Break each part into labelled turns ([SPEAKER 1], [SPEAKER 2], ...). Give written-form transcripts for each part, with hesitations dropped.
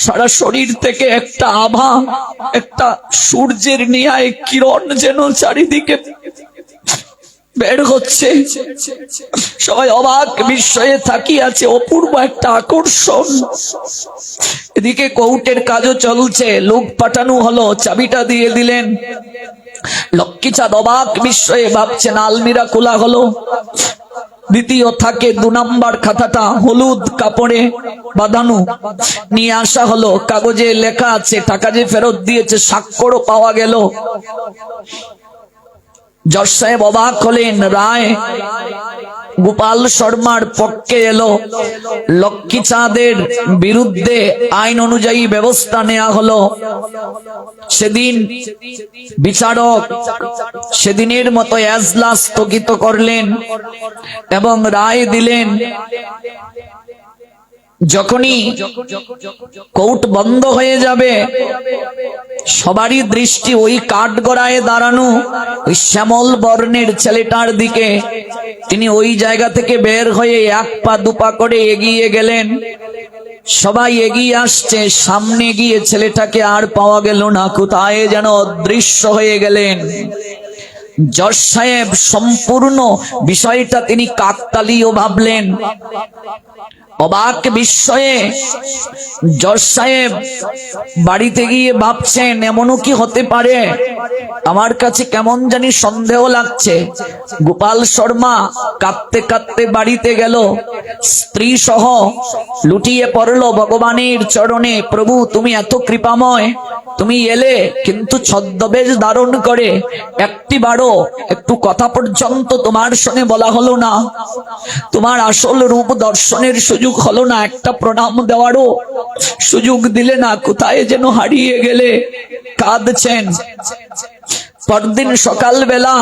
[SPEAKER 1] সারা শরীর থেকে একটা আভা, একটা সূর্যের ন্যায় কিরণ যেন চারিদিকে বের হচ্ছে। সবাই অবাক বিস্ময়ে তাকিয়ে আছে, অপূর্ব একটা আকর্ষণ। এদিকে কোর্টের কাজও চলছে, লোক পাঠানো হলো, চাবিটা দিয়ে দিলেন। লক্ষ্মীচাঁদ অবাক বিস্ময়ে ভাবছেন, আলমিরা খোলা হলো। দ্বিতীয় থাকে 2 নম্বর খাতাটা হলুদ কাপড়ে বাঁধানো, নিয়ে আসা হলো। কাগজে লেখা আছে টাকা যে ফেরত দিয়েছে, স্বাক্ষরও পাওয়া গেল। জজ সাহেব অবাক হলেন। রায় গোপাল শর্মার পক্ষে এলো। লক্ষ্মীচাঁদের বিরুদ্ধে আইন অনুযায়ী ব্যবস্থা নেওয়া হলো। সেদিন বিচারক সেদিনের মতো এজলাস স্থগিত করলেন এবং রায় দিলেন। যখনই কোর্ট বন্ধ হয়ে যাবে, সবারই দৃষ্টি ওই কাঠগড়ায় দাঁড়ানো ওই শ্যামল বর্ণের ছেলেটার দিকে। তিনি ওই জায়গা থেকে বের হয়ে 1 পা 2 পা করে এগিয়ে গেলেন। সবাই এগিয়ে আসছে, সামনে গিয়ে ছেলেটাকে আর পাওয়া গেল না, কোথায় যেন অদৃশ্য হয়ে গেলেন। জজ সাহেব সম্পূর্ণ বিষয়টা তিনি কাকতালীয় ভাবলেন। অবাক বিস্ময়ে জজ সাহেব বাড়িতে গিয়ে ভাবছেন, এমনও কি হতে পারে? আমার কাছে কেমন জানি সন্দেহ লাগছে। গোপাল শর্মা কাঁদতে কাঁদতে বাড়িতে গেল, স্ত্রী সহ লুটিয়ে পড়লো ভগবানের চরণে। প্রভু, তুমি এত কৃপাময়, তুমি এলে কিন্তু ছদ্মবেশ ধারণ করে। একটিবারও একটু কথা পর্যন্ত তোমার সঙ্গে বলা হলো না, তোমার আসল রূপ দর্শনের সুযোগ হলো না, একটা প্রণাম দেওয়ারও সুযোগ দিলে না, কোথায় যেন হারিয়ে গেলে। কাঁদছেন। পরদিন সকালবেলা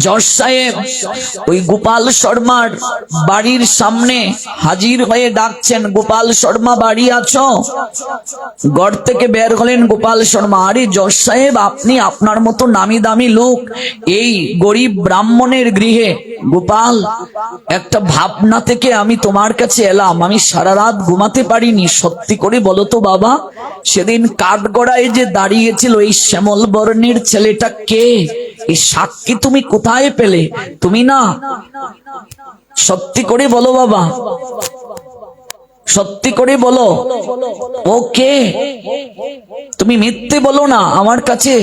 [SPEAKER 1] জজ সাহেব ওই গোপাল শর্মার বাড়ির সামনে হাজির হয়ে ডাকছেন, গোপাল শর্মা বাড়ি আছো? ঘর থেকে বের হলেন গোপাল শর্মা। আরে জজ সাহেব, আপনি? আপনার মতো নামি দামি লোক এই গরিব ব্রাহ্মণের গৃহে। গোপাল, একটা ভাবনা থেকে আমি তোমার কাছে এলাম। আমি সারা রাত ঘুমাতে পারিনি। সত্যি করে বলো তো বাবা, সেদিন কাঠগড়ায় যে দাঁড়িয়েছিল এই শ্যামল বর্ণের ছেলেটা কে? এই সাক্ষী তুমি কোথায় পেলে? তুমি না? সত্যি করে বলো বাবা, সত্যি করে বলো, ও কে? তুমি মিথ্যে বলো না আমার কাছে।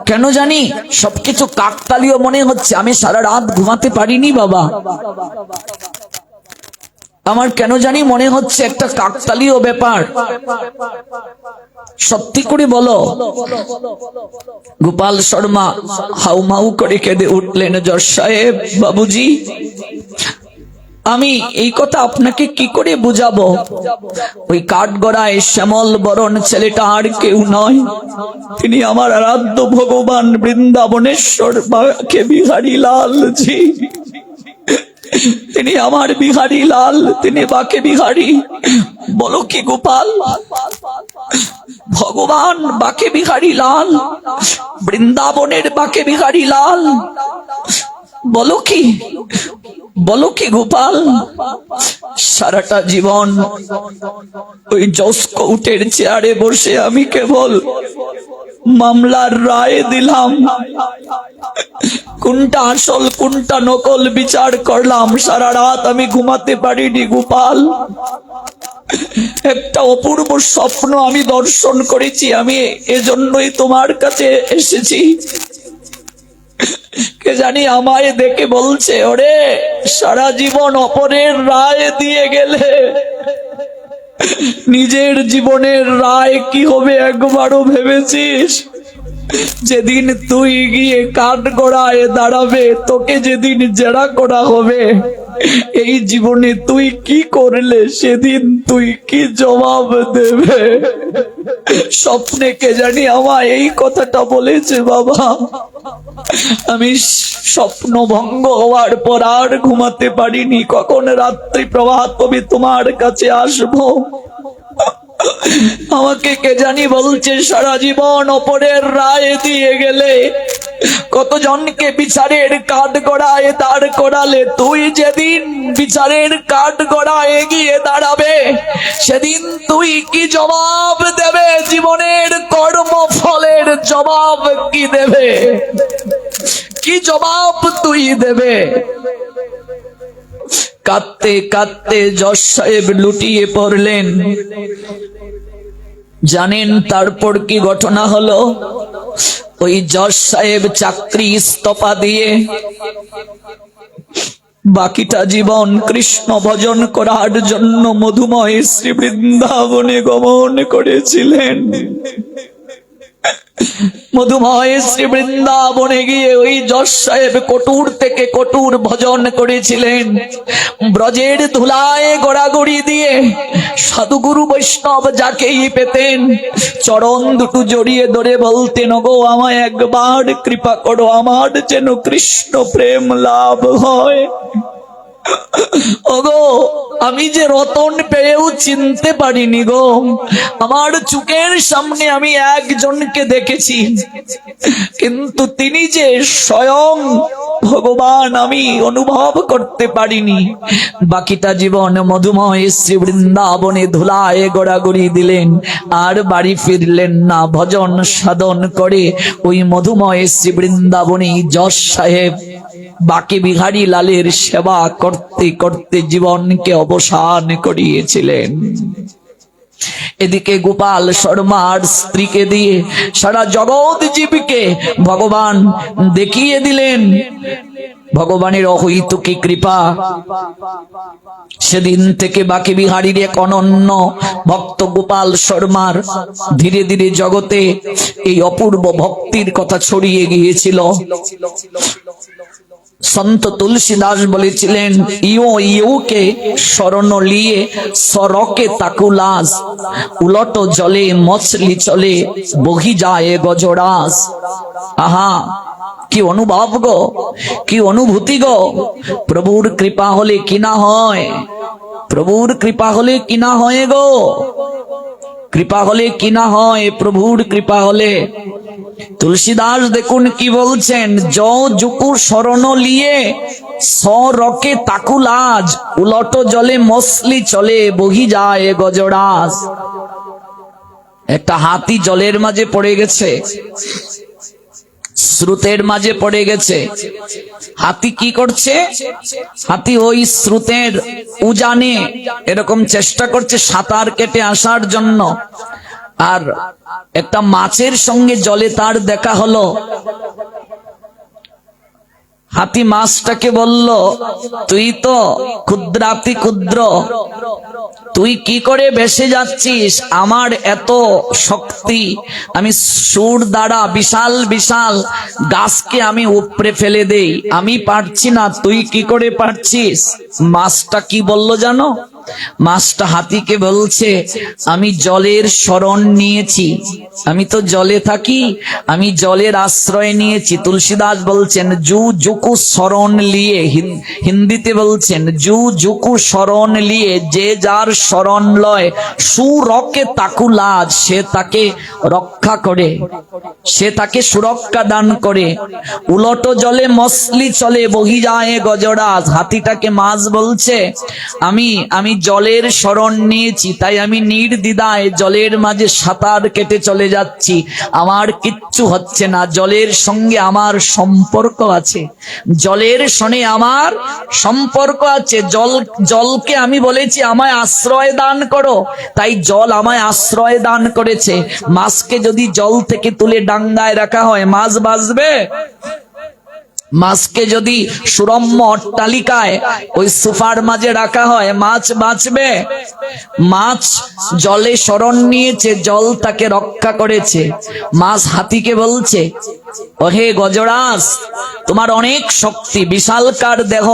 [SPEAKER 1] কেন জানি সবকিছু কাকতালীয় মনে হচ্ছে। আমি সারা রাত ঘুমাতে পারিনি বাবা। আমার কেন জানি মনে হচ্ছে একটা কাকতালীয় ব্যাপার। সত্যি করে বলো। গোপাল শর্মা হাউমাউ করে কেঁদে উঠলেন। জজ সাহেব, বাবুজি, আমি এই কথা আপনাকে কি করে বুঝাবো? ওই কাঠগড়ায় শ্যামল বরণ ছেলেটা আর কেউ নয়, তিনি আমার আরাধ্য ভগবান বৃন্দাবনেশ্বর বাকে বিহারী লালজি। তিনি আমার বিহারী লাল, তিনি বাকে বিহারী। বলো কি গোপাল? ভগবান বাকে বিহারী লাল, বৃন্দাবনের বাকে বিহারী লাল। বলো কি, বলো কি গোপাল? সারাটা জীবন ওই জজ কোর্টের চেয়ারে বসে আমি কেবল মামলার রায় দিলাম, কোনটা আসল কোনটা নকল বিচার করলাম। সারা রাত আমি ঘুমাতে পারিনি গোপাল। একটা অপূর্ব স্বপ্ন আমি দর্শন করেছি। আমি এজন্যই তোমার কাছে এসেছি। কে জানি আমায় দেখে বলছে, ওরে, সারা জীবন অপরের রায় দিয়ে গেলে নিজের জীবনের রায় কি হবে একবারও ভেবেছিস? যেদিন তুই গিয়ে কাঠগড়ায় দাঁড়াবে, তোকে যেদিন জেরা করা হবে, এই জীবনে তুই কি করলে সেদিন তুই কি জবাব দেবে? স্বপ্নে কে জানি আমায় এই কথাটা বলেছে বাবা। আমি স্বপ্ন ভঙ্গ হওয়ার পর আর ঘুমাতে পারিনি। কখন রাত্রি প্রভাত হবে তোমার কাছে আসবো। আমাকে কে জানি বলছে, সারা জীবন অপরের রায় দিয়ে গেলে কতজনকে বিচারের কাঠ গড়ায় দাঁড় করালে, তুই যেদিন বিচারের কাঠ গড়ায় গিয়ে দাঁড়াবে, সেদিন তুই কি জবাব দেবে? জীবনের কর্মফলের জবাব কি দেবে? কি জবাব তুই দেবে? কাঁদতে কাঁদতে জজ সাহেব লুটিয়ে পড়লেন। জানেন তারপর কি ঘটনা হলো? ওই জজ সাহেব চাকরি ইস্তফা দিয়ে বাকিটা জীবন কৃষ্ণ ভজন করার জন্য মধুময় শ্রী বৃন্দাবনে গমন করেছিলেন। মধুময় শ্রী বৃন্দাবনে গিয়ে ওই জজ সাহেব কটুর থেকে কটুর ভজন করেছিলেন। ব্রজের ধুলায় গড়াগড়ি দিয়ে সাধুগুরু বৈষ্ণব যাকেই পেতেন চরণ দুটো জড়িয়ে ধরে বলতেন, গো আমায় একবার কৃপা করো, আমার যেন কৃষ্ণ প্রেম লাভ হয়। ওগো আমি যে রতন পেয়েও চিনতে পারিনি গো, আমার চোখের সামনে আমি একজনকে দেখেছি, কিন্তু তিনি যে স্বয়ং ভগবান আমি অনুভব করতে পারিনি। বাকিটা জীবন মধুময় শ্রী বৃন্দাবনে ধুলায় গড়াগড়ি দিলেন, আর বাড়ি ফিরলেন না। ভজন সাধন করে ওই মধুময় শ্রী বৃন্দাবনে জজ সাহেব বাকি বিহারী লালের সেবা করতে করতে জীবনকে অবসান করিয়েছিলেন। এদিকে গোপাল শর্মার স্ত্রীকে দিয়ে সারা জগৎ জীবকে ভগবান দেখিয়ে দিলেন। ভগবানের অহৈতুকী কৃপা। সেদিন থেকে বাকি বিহারীর এক অনন্য ভক্ত গোপাল শর্মার ধীরে ধীরে জগতে এই অপূর্ব ভক্তির কথা ছড়িয়ে গিয়েছিল। সন্ত তুলসীদাস বলেছিলেন, ইও ইউকে শরণ লিয়ে সরকে তাকুলাস, উলট জলে মছলি চলে বহি যায় গজরাস। আহা কি অনুভব গো, কি অনুভূতি গো! প্রভুর কৃপা হলে কি না হয়, প্রভুর কৃপা হলে কি না হয় গো, কৃপা হলে কি না হয়, প্রভুর কৃপা হলে। তুলসীদাস দেখুন কি বলছেন, জুকু শরণ লিয়ে সরকে তাকুলাজ, উলট জলে মছলি চলে বহি যায় গজরাস। একটা হাতি জলের মাঝে পড়ে গেছে, স্রোতের মাঝে পড়ে গেছে। হাতি কি করছে? হাতি ওই স্রোতের উজানে এরকম চেষ্টা করছে সাঁতার কেটে আসার জন্য। আর একটা মাছের সঙ্গে জলে তার দেখা হলো। হাতি মাছটাকে বলল, তুই তো ক্ষুদ্রাতি ক্ষুদ্র, তুই কি করে ভেসে যাচ্ছিস? আমার এত শক্তি, আমি সুর দ্বারা বিশাল বিশাল গাছকে আমি উপড়ে ফেলে দেই, আমি পারছি না, তুই কি করে পারছিস? মাছটা কি বলল জানো? মাছটা হাতিকে বলছে, আমি জলের শরণ নিয়েছি, আমি তো জলে থাকি, আমি জলের আশ্রয় নিয়েছি। তুলসীদাস বলছেন জু জুকু শরণ লিয়ে, হিন্দিতে বলছেন জু জুকু শরণ লিয়ে, যে যার শরণ লয় সুরকে তাকু লাজ, সে তাকে রক্ষা করে, সে তাকে সুরক্ষা দান করে। উলট জলে মছলি চলে বহি যায় গজরাজ। হাতিটাকে মাছ বলছে, আমি জলের শরণ নিয়েছি, তাই আমি নির্দ্বিধায় জলের মাঝে সাঁতার কেটে চলে যাচ্ছি, আমার কিচ্ছু হচ্ছে না, জলের সঙ্গে আমার সম্পর্ক আছে, জলের সঙ্গে আমার সম্পর্ক আছে। জলকে আমি বলেছি আমায় আশ্রয় দান করো, তাই জল আমায় আশ্রয় দান করেছে। মাছকে যদি জল থেকে তুলে ডাঙ্গায় রাখা হয়, মাছ বাঁচবে? মাছকে যদি সুরম্য অট্টালিকায় ওই সোফার মাঝে রাখা হয়, মাছ বাঁচবে? মাছ জলে শরণ নিয়েছে, জল তাকে রক্ষা করেছে। মাছ হাতিকে বলছে, ওহে গজরাজ, তোমার অনেক শক্তি, বিশালকার দেহ,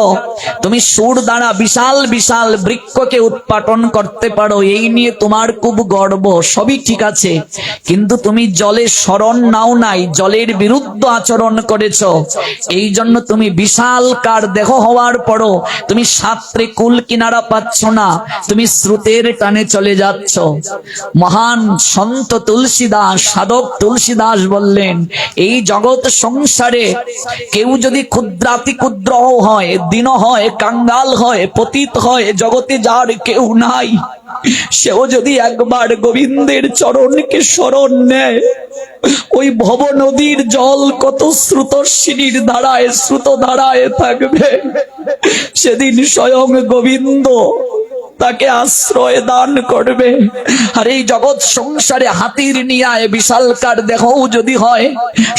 [SPEAKER 1] তুমি সুর দ্বারা বিশাল বিশাল বৃক্ষকে উৎপাটন করতে পারো, এই নিয়ে তোমার খুব গর্ব, সবই ঠিক আছে, কিন্তু তুমি জলে শরণ নাও নাই, জলের বিরুদ্ধ আচরণ করেছ, এই জন্য তুমি বিশালকার দেহ হওয়ার পরও তুমি সাঁতরে কুল কিনারা পাচ্ছ না, তুমি স্রোতের টানে চলে যাচ্ছ। মহান সন্ত তুলসীদাস, সাধক তুলসীদাস বললেন, এই জগৎ সংসারে কেউ যদি ক্ষুদ্রাতি ক্ষুদ্র হয়, দীন হয়, কাঙ্গাল হয়, পতিত হয়, জগতে যার কেউ নাই, সেও যদি একবার গোবিন্দের চরণকে শরণ নেয়, ওই ভব নদীর জল কত স্রোতস্বিনীর ধারায় স্রোত ধারায় থাকবে, সেদিন স্বয়ং গোবিন্দ তাকে আশ্রয় দান করবে। আর এই জগৎ সংসারে হাতির নিয়ায় বিশালকার দেহও যদি হয়,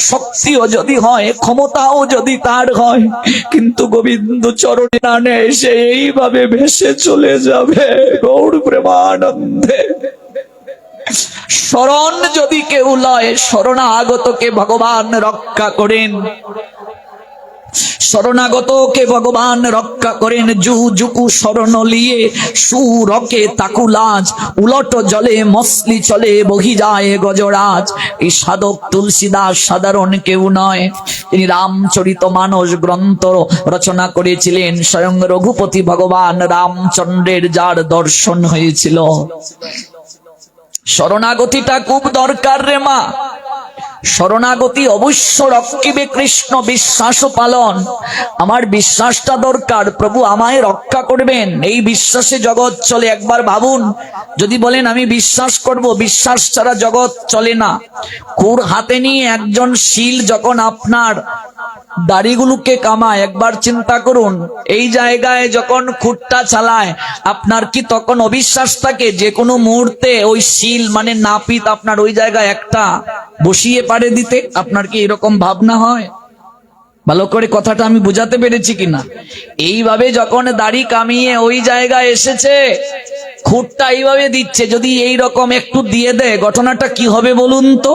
[SPEAKER 1] শক্তিও যদি হয়, ক্ষমতাও যদি তার হয়, কিন্তু গোবিন্দ চরণে না নেয়, সে এইভাবে ভেসে চলে যাবে গৌর প্রেমানন্দে। শরণ যদি কেউ লয়, শরণাগতকে ভগবান রক্ষা করেন, শরণাগতকে ভগবান রক্ষা করেন। জুকু শরণ লিয়ে সুরকে তাকুলাজ, উলট জলে মসলি চলে বহি যায় গজরাজ। এই সাধক তুলসীদাস সাধারণ কেউ নয়, তিনি রামচরিত মানস গ্রন্থ রচনা করেছিলেন। স্বয়ং রঘুপতি ভগবান রামচন্দ্রের যার দর্শন হয়েছিল। শরণাগতিটা খুব দরকার রে মা, শরণাগতি অবশ্য রক্ষিবে কৃষ্ণ বিশ্বাস পালন। আমার বিশ্বাসটা দরকার, প্রভু আমায় রক্ষা করবেন, এই বিশ্বাসে জগৎ চলে। একবার ভাবুন, যদি বলেন আমি বিশ্বাস করব, বিশ্বাস ছাড়া জগৎ চলে না। খুর হাতে নিয়ে একজন শীল যখন আপনার দাড়িগুলোকে কামায়, একবার চিন্তা করুন, এই জায়গায় যখন খুঁটটা চালায়, আপনার কি তখন অবিশ্বাস থাকে যে কোনো মুহূর্তে ওই শীল মানে নাপিত আপনার ওই জায়গায় একটা বসিয়ে পারে দিতে? আপনার কি এরকম ভাবনা হয়? ভালো করে কথাটা আমি বুঝাতে পেরেছি কিনা? এইভাবে যখন দাড়ি কামিয়ে ওই জায়গায় এসেছে, খুঁটটা এইভাবে দিচ্ছে, যদি এই রকম একটু দিয়ে দেয়, ঘটনাটা কি হবে বলুন তো?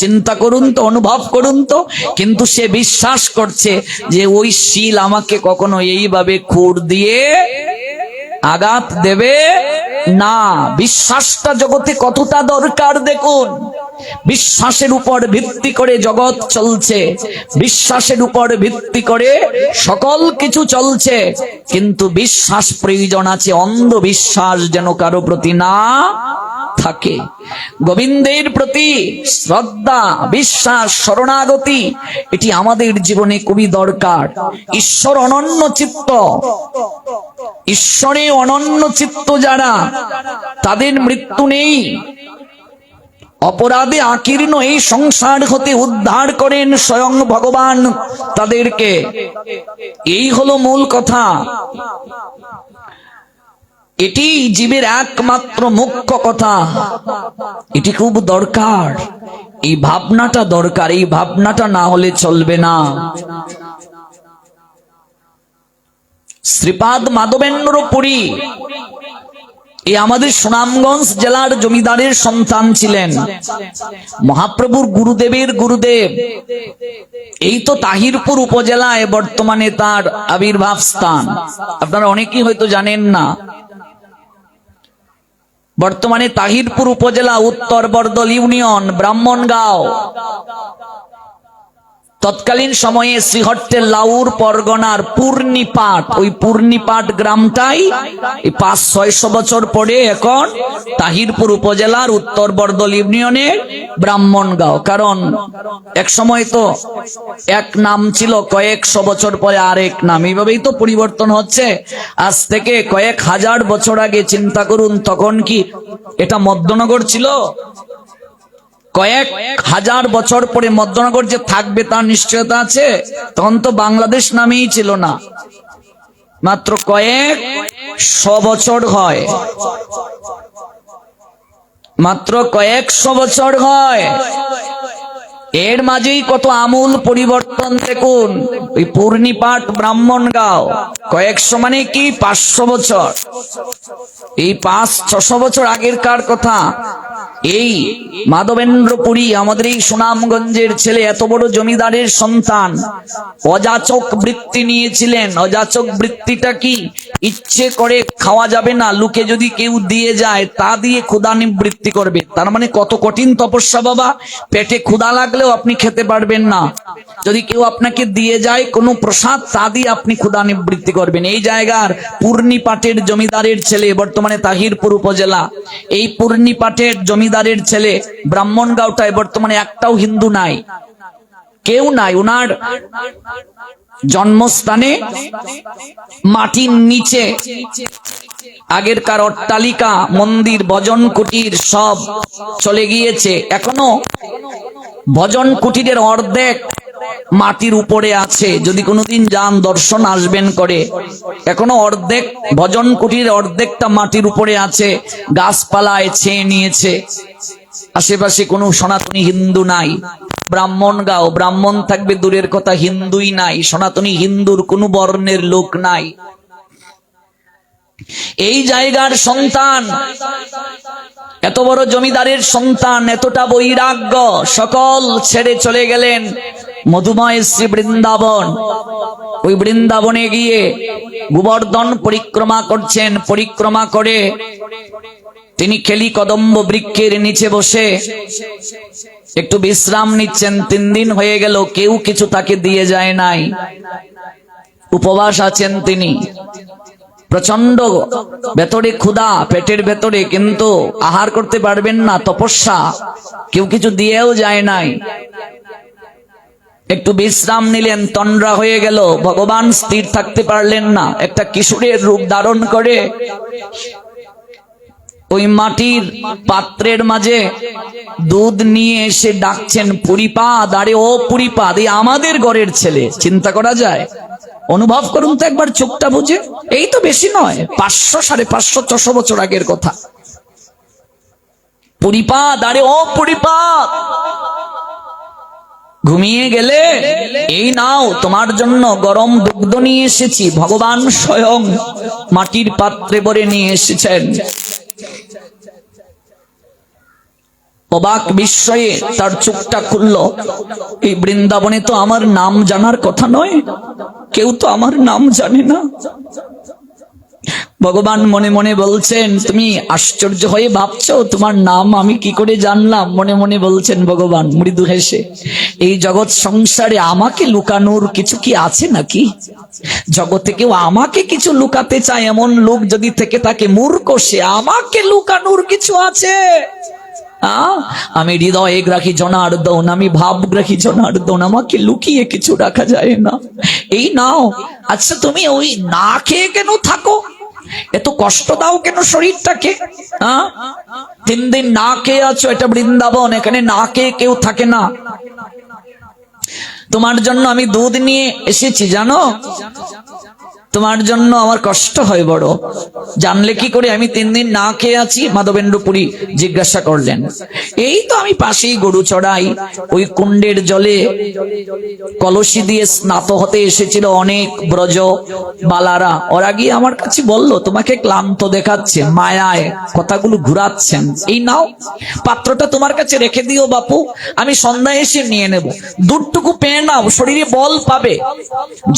[SPEAKER 1] চিন্তা করুন তো, অনুভব করুন তো। কিন্তু সে বিশ্বাস করছে যে ওই শীল আমাকে কখনো এইভাবে খুঁট দিয়ে আঘাত দেবে না। বিশ্বাসটা জগতে কতটা দরকার দেখুন। বিশ্বাসের উপর ভিত্তি করে জগৎ চলছে, বিশ্বাসের উপর ভিত্তি করে সকল কিছু চলছে, কিন্তু বিশ্বাস প্রয়োজন আছে, অন্ধবিশ্বাস যেন কারো প্রতি না থাকে। গোবিন্দের প্রতি শ্রদ্ধা, বিশ্বাস, শরণাগতি এটি আমাদের জীবনে খুবই দরকার। ঈশ্বর অনন্য চিত্ত, ঈশ্বরে অনন্য চিত্ত যারা, তাদের মৃত্যু নেই। অপরাধে আকীর্ণ এই সংসার হতে উদ্ধার করেন স্বয়ং ভগবান তাদেরকে। এই হলো মূল কথা। এটি জীবের একমাত্র মুখ্য কথা, এটি খুব দরকার। এই ভাবনাটা দরকার, এই ভাবনাটা না হলে চলবে না। শ্রীপাদ মাধবেন্দ্র পুরী এই আমাদের সুনামগঞ্জ জেলার জমিদারের সন্তান ছিলেন। মহাপ্রভুর গুরুদেবের গুরুদেব। এই তো তাহিরপুর উপজেলায় বর্তমানে তার আবির্ভাব স্থান। আপনারা অনেকেই হয়তো জানেন না, বর্তমানে তাহিরপুর উপজেলা, উত্তর বরদল ইউনিয়ন, ব্রাহ্মণগাঁও। তৎকালীন সময়ে শ্রীহট্টের লাউর পরগনার পূর্ণিপাট, ওই পূর্ণিপাট গ্রামটাই 500-600 বছর পরে এখন তাহিরপুর উপজেলার উত্তর বরদল ইউনিয়নের ব্রাহ্মণগাঁও। কারণ এক সময় তো এক নাম ছিল, কয়েকশো বছর পরে আরেক নাম, এইভাবেই তো পরিবর্তন হচ্ছে। আজ থেকে কয়েক হাজার বছর আগে চিন্তা করুন, তখন কি এটা মধ্যনগর ছিল? কয়েক হাজার বছর পরে মধ্যনগর যে থাকবে তার নিশ্চয়তা আছে? তখন তো বাংলাদেশ নামেই ছিল না। মাত্র কয়েক শো বছর হয়, মাত্র কয়েকশো বছর হয়। এর মাঝেই কত আমূল পরিবর্তন দেখুন। ওই পূর্ণিপাট ব্রাহ্মণগাঁও কয়েকশো মানে কি 500 বছর। এই 500-600 বছর আগের কার কথা? এই মাধবেন্দ্র পুরী, আমাদের এই সুনামগঞ্জের ছেলে, এত বড় জমিদারের সন্তান, অযাচক বৃত্তি নিয়েছিলেন। অযাচক বৃত্তিটা কি? ইচ্ছে করে খাওয়া যাবে না, লোকে যদি কেউ দিয়ে যায় তা দিয়ে ক্ষুধা নিবৃত্তি করবে। তার মানে কত কঠিন তপস্যা বাবা! পেটে ক্ষুধা লাগলেও আপনি খেতে পারবেন না, যদি কেউ আপনাকে দিয়ে যায় কোনো প্রসাদ, তা দিয়ে আপনি ক্ষুধা নিবৃত্তি করবেন। এই জায়গার পূর্ণিপাটের জমিদারের ছেলে, বর্তমানে তাহিরপুর উপজেলা, এই পূর্ণিপাটের জমিদারের ছেলে। ব্রাহ্মণগাঁওটায় বর্তমানে একটাও হিন্দু নাই, কেউ নাই। ওনার জন্মস্থানে মাটির নিচে আগেরকার অট্টালিকা, মন্দির, ভজন কুটির সব চলে গিয়েছে। এখনো ভজন কুটিরের অর্ধেক মাটির উপরে আছে। যদি কোনোদিন যান, দর্শন আসবেন করে, এখনো অর্ধেক ভজন কুটিরের অর্ধেকটা মাটির উপরে আছে, গাছপালায় ছেয়ে নিয়েছে। আশেপাশে কোনো সনাতনী হিন্দু নাই। ব্রাহ্মণগাঁও, ব্রাহ্মণ থাকবে দূরের কথা, হিন্দুই নাই। সনাতনী হিন্দুর কোনো বর্ণের লোক নাই। এই জায়গার সন্তান, এত বড় জমিদারের সন্তান, এতটা বৈরাগ্য, সকল ছেড়ে চলে গেলেন মধুময় শ্রী বৃন্দাবন। ওই বৃন্দাবনে গিয়ে গোবর্ধন পরিক্রমা করছেন। পরিক্রমা করে তিনি খেলি কদম্ব বৃক্ষের নিচে বসে একটু বিশ্রাম নিচ্ছেন। 3 দিন হয়ে গেল, কেউ কিছু তাকে দিয়ে যায় নাই। উপবাস আছেন তিনি। প্রচন্ড ভেতরে ক্ষুধা, পেটের ভেতরে, কিন্তু আহার করতে পারবেন না, তপস্যা, কেউ কিছু দিয়েও যায় নাই। একটু বিশ্রাম নিলেন, তন্দ্রা হয়ে গেল। ভগবান স্থির থাকতে পারলেন না, একটা কিশোরের রূপ ধারণ করে ওই মাটির পাত্রের মাঝে দুধ নিয়ে এসে ডাকছেন, পুরিপাদ, আরে ও পুরিপাদ, এই আমাদের ঘরের ছেলে। চিন্তা করা যায়? অনুভব করুন তো একবার, চোখটা বুঝে। এই তো বেশি নয়, 500, 550, 600 বছর আগের কথা। পুরিপাদ, আরে ও পুরিপাদ, ঘুমিয়ে গেলে? এই নাও, তোমার জন্য গরম দুগ্ধ নিয়ে এসেছি। ভগবান স্বয়ং মাটির পাত্রে ভরে নিয়ে এসেছেন। অবাক বিস্ময়ে তার চোখটা খুলল। এই বৃন্দাবনে তো আমার নাম জানার কথা নয়, কেউ তো আমার নাম জানে না। ভগবান মনে মনে বলছেন, তুমি আশ্চর্য হয়ে ভাবছো তোমার নাম আমি কি করে জানলাম? মনে মনে বলছেন ভগবান মৃদু হেসে, এই জগৎ সংসারে আমাকে লুকানোর কিছু কি আছে নাকি? জগতে কেউ আমাকে কিছু লুকাতে চায় এমন লোক যদি থেকে থাকে, মূর্খ সে। আমাকে লুকানোর কিছু আছে? আমি হৃদয়ে গ্রাহী জনার্দন, আমি ভাবগ্রাহী জনার্দন, আমাকে লুকিয়ে কিছু রাখা যায় না। এই নাও। আচ্ছা, তুমি ওই না খেয়ে কেন থাকো? এত কষ্ট দাও কেন শরীরটাকে? 3 দিন না খেয়ে আছো, এটা বৃন্দাবন, এখানে না খেয়ে কেউ থাকে না। তোমার জন্য আমি দুধ নিয়ে এসেছি, জানো? তোমার জন্য আমার কষ্ট হয় বড়। জানলে কি করে আমি 3 দিন না খেয়ে আছি? মাধবেন্দ্র পুরী জিজ্ঞাসা করলেন। এই তো আমি পাশেই গরু চড়াই, ওই কুণ্ডের জলে কলসি দিয়ে স্নাত হতে এসেছিল অনেক ব্রজ বালারা। ওরা গিয়ে আমার কাছে বলল, তোমাকে ক্লান্ত দেখাচ্ছে, মায়ায় কথাগুলো ঘুরাচ্ছেন। এই নাও, পাত্রটা তোমার কাছে রেখে দিও বাপু, আমি সন্ধ্যায় এসে নিয়ে নেব। দুধটুকু পেয়ে নাও, শরীরে বল পাবে।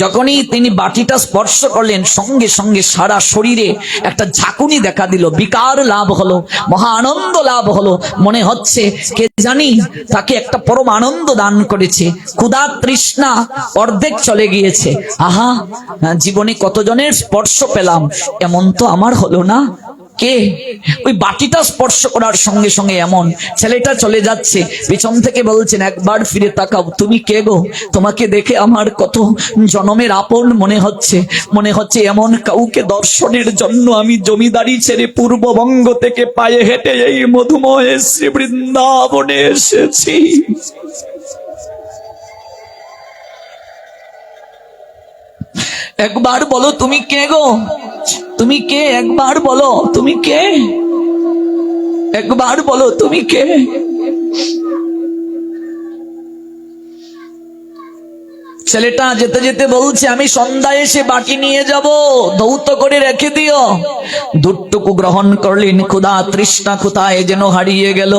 [SPEAKER 1] যখনই তিনি বাটিটা স্পর্শ করলেন, সঙ্গে সঙ্গে সারা শরীরে একটা ঝাঁকুনি দেখা দিল, বিকার লাভ হলো, মহা আনন্দ লাভ হলো। মনে হচ্ছে কে জানি তাকে একটা পরম আনন্দ দান করেছে। ক্ষুধা তৃষ্ণা অর্ধেক চলে গিয়েছে। আহা, জীবনে কতজনের স্পর্শ পেলাম, এমন তো আমার হলো না। কে? ওই বাটিটা স্পর্শ করার সঙ্গে সঙ্গে এমন ছেলেটা চলে যাচ্ছে, পিছন থেকে বলছেন, একবার ফিরে তাকাও, তুমি কে গো? তোমাকে দেখে আমার কত জনমের আপন মনে হচ্ছে। মনে হচ্ছে এমন কাউকে দর্শনের জন্য আমি জমিদারি ছেড়ে পূর্ববঙ্গ থেকে পায়ে হেঁটে এই মধুময় শ্রী বৃন্দাবনে এসেছি। একবার বলো তুমি কে গো? তুমি কে? একবার বলো তুমি কে? একবার বলো তুমি কে? ছেলেটা যেতে যেতে বলছে, আমি সন্ধ্যায় এসে বাটি নিয়ে যাব, ধৌত করে রেখে দিও। দুধটুকু গ্রহণ করলেন, ক্ষুধা তৃষ্ণা কোথায় যেন হারিয়ে গেল।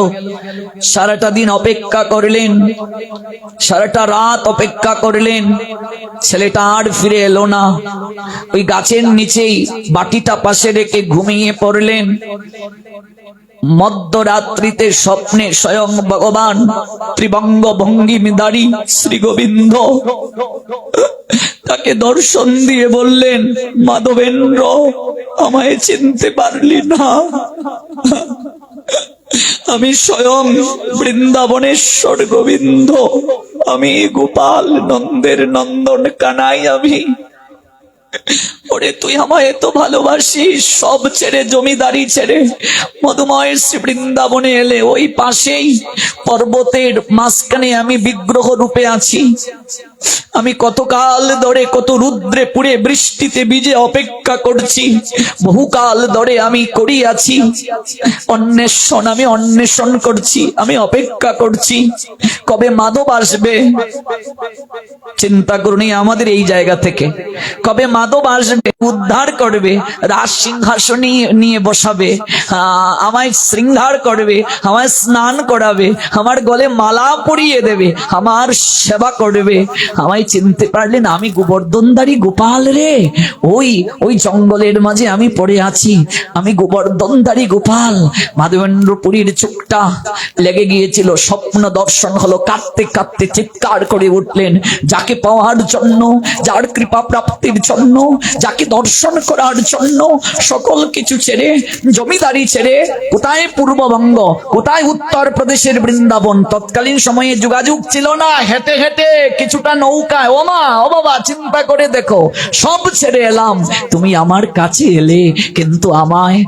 [SPEAKER 1] সারাটা দিন অপেক্ষা করলেন, সারাটা রাত অপেক্ষা করলেন, ছেলেটা আর ফিরে এলো না। ওই গাছের নিচেই বাটিটা পাশে রেখে ঘুমিয়ে পড়লেন। মধ্যরাত্রিতে স্বপ্নে স্বয়ং ভগবান ত্রিভঙ্গ ভঙ্গিমিধারী শ্রী গোবিন্দ তাকে দর্শন দিয়ে বললেন, মাধবেন্দ্র, আমায় চিনতে পারলি না? আমি স্বয়ং বৃন্দাবনেশ্বর গোবিন্দ, আমি গোপাল, নন্দের নন্দন কানাই আমি। ওরে তুই আমায় এত ভালোবাসিস, সব ছেড়ে, জমিদারি ছেড়ে মধুময়ের শ্রী বৃন্দাবনে এলে। ওই পাশেই পর্বতের মাঝখানে আমি বিগ্রহ রূপে আছি। আমি কতকাল ধরে কত রুদ্রে পুড়ে বৃষ্টিতে ভিজে অপেক্ষা করছি, বহুকাল ধরে আমি করিয়াছি অন্বেষণ, আমি অন্বেষণ করছি, আমি অপেক্ষা করছি কবে মাধব আসবে। চিন্তা করুন আমাদের এই জায়গা থেকে কবে মাধব আসবে, উদ্ধার করবে, রাজ সিংহাসনে নিয়ে বসাবে, আমায় শৃঙ্গার করবে, আমায় স্নান করাবে, আমার গলে মালা পরিয়ে দেবে, আমার সেবা করবে। আমায় চিনতে পারলেন? আমি গোবর্ধনধারী গোপাল রে। ওই জঙ্গলের মাঝে আমি পড়ে আছি, আমি গোবর্ধনধারী গোপাল। মাধবেন্দ্রপুরীর চোখটা লেগে গিয়েছিল, স্বপ্ন দর্শন হলো। কাঁদতে কাঁদতে চিৎকার করে উঠলেন, যাকে পাওয়ার জন্য, যার কৃপা প্রাপ্তির জন্য, যাকে দর্শন করার জন্য সকল কিছু ছেড়ে, জমিদারি ছেড়ে, কোথায় পূর্ববঙ্গ, কোথায় উত্তর প্রদেশের বৃন্দাবন। তৎকালীন সময়ে যোগাযোগ ছিল না, হেঁটে হেঁটে কিছুটা নৌকায়, ও মা ও বাবা চিন্তা করে দেখো, সব ছেড়ে এলাম, তুমি আমার কাছে এলে, কিন্তু আমায়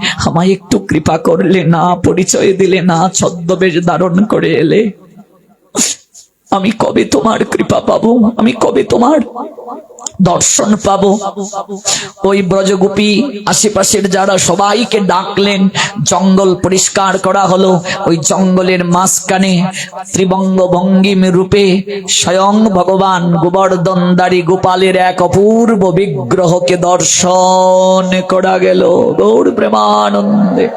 [SPEAKER 1] একটু কৃপা করলে না, পরিচয় দিলে না, ছদ্মবেশ ধারণ করে এলে। আমি কবে তোমার কৃপা পাবো? আমি কবে তোমার দর্শন পাবো? ওই ব্রজগোপী আশেপাশের যারা সবাইকে ডাকলেন, জঙ্গল পরিষ্কার করা হলো। ওই জঙ্গলের মাঝখানে ত্রিবঙ্গ ভঙ্গিম রূপে স্বয়ং ভগবান গোবর্ধনধারী গোপালের এক অপূর্ব বিগ্রহকে দর্শন করা গেল। গৌর প্রেমানন্দে।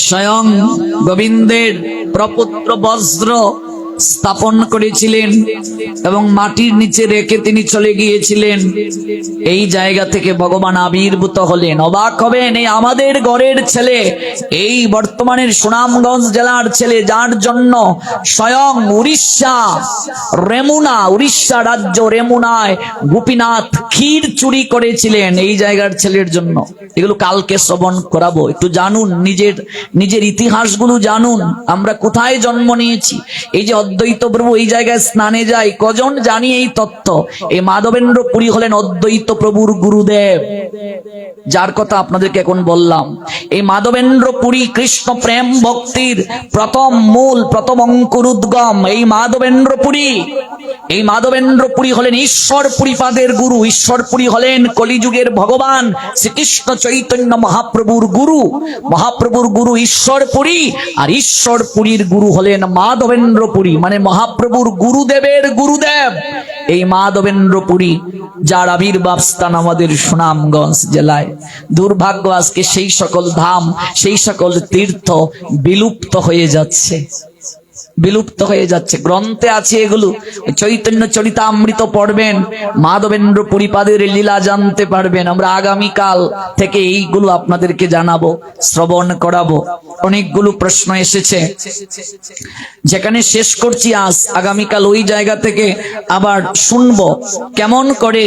[SPEAKER 1] স্বয়ং গোবিন্দের প্রপুত্র বজ্র স্থাপন করেছিলেন এবং মাটির নিচে রেখে তিনি চলে গিয়েছিলেন। এই জায়গা থেকে ভগবান আবির্ভূত হলেন। অবাক হবেন, এই আমাদের ঘরের ছেলে, এই বর্তমানের সুনামগঞ্জ জেলার ছেলে, যার জন্য স্বয়ং উড়িষ্যা রাজ্য রেমুনায় গোপীনাথ ক্ষীর চুরি করেছিলেন, এই জায়গার ছেলের জন্য। এগুলো কালকে শ্রবণ করাবো। একটু জানুন, নিজের ইতিহাসগুলো জানুন, আমরা কোথায় জন্ম নিয়েছি। এই যে অদ্বৈত প্রভু এই জায়গায় স্নানে যায়, কজন জানি এই তত্ত্ব? এই মাধবেন্দ্র পুরী হলেন অদ্বৈত প্রভুর গুরুদেব, যার কথা আপনাদেরকে এখন বললাম। এই মাধবেন্দ্র পুরী কৃষ্ণ প্রেম ভক্তির প্রথম মূল, প্রথম অঙ্কুরোদ্গম এই মাধবেন্দ্র পুরী। এই মাধবেন্দ্র পুরী হলেন ঈশ্বর পুরীপাদের গুরু। ঈশ্বর পুরী হলেন কলিযুগের ভগবান শ্রীকৃষ্ণ চৈতন্য মহাপ্রভুর গুরু। মহাপ্রভুর গুরু ঈশ্বর পুরী, আর ঈশ্বর পুরীর গুরু হলেন মাধবেন্দ্র পুরী, মানে মহাপ্রভুর গুরুদেবের গুরুদেব এই মাধবেন্দ্র পুরী, যার আবির্ভাব স্থান আমাদের সুনামগঞ্জ জেলায়। দুর্ভাগ্য আজকে সেই সকল ধাম, সেই সকল তীর্থ বিলুপ্ত হয়ে যাচ্ছে, বিলুপ্ত হয়ে যাচ্ছে। গ্রন্থে আছে এগুলো, চৈতন্য চরিতামৃত পড়বেন, মাধবেন্দ্র পুরীপাদের লীলা জানতে পারবেন। আমরা আগামীকাল থেকে এইগুলো আপনাদেরকে জানাবো, শ্রবণ করাবো। অনেকগুলো প্রশ্ন এসেছে, যেখানে শেষ করছি আজ, আগামীকাল ওই জায়গা থেকে আবার শুনবো কেমন করে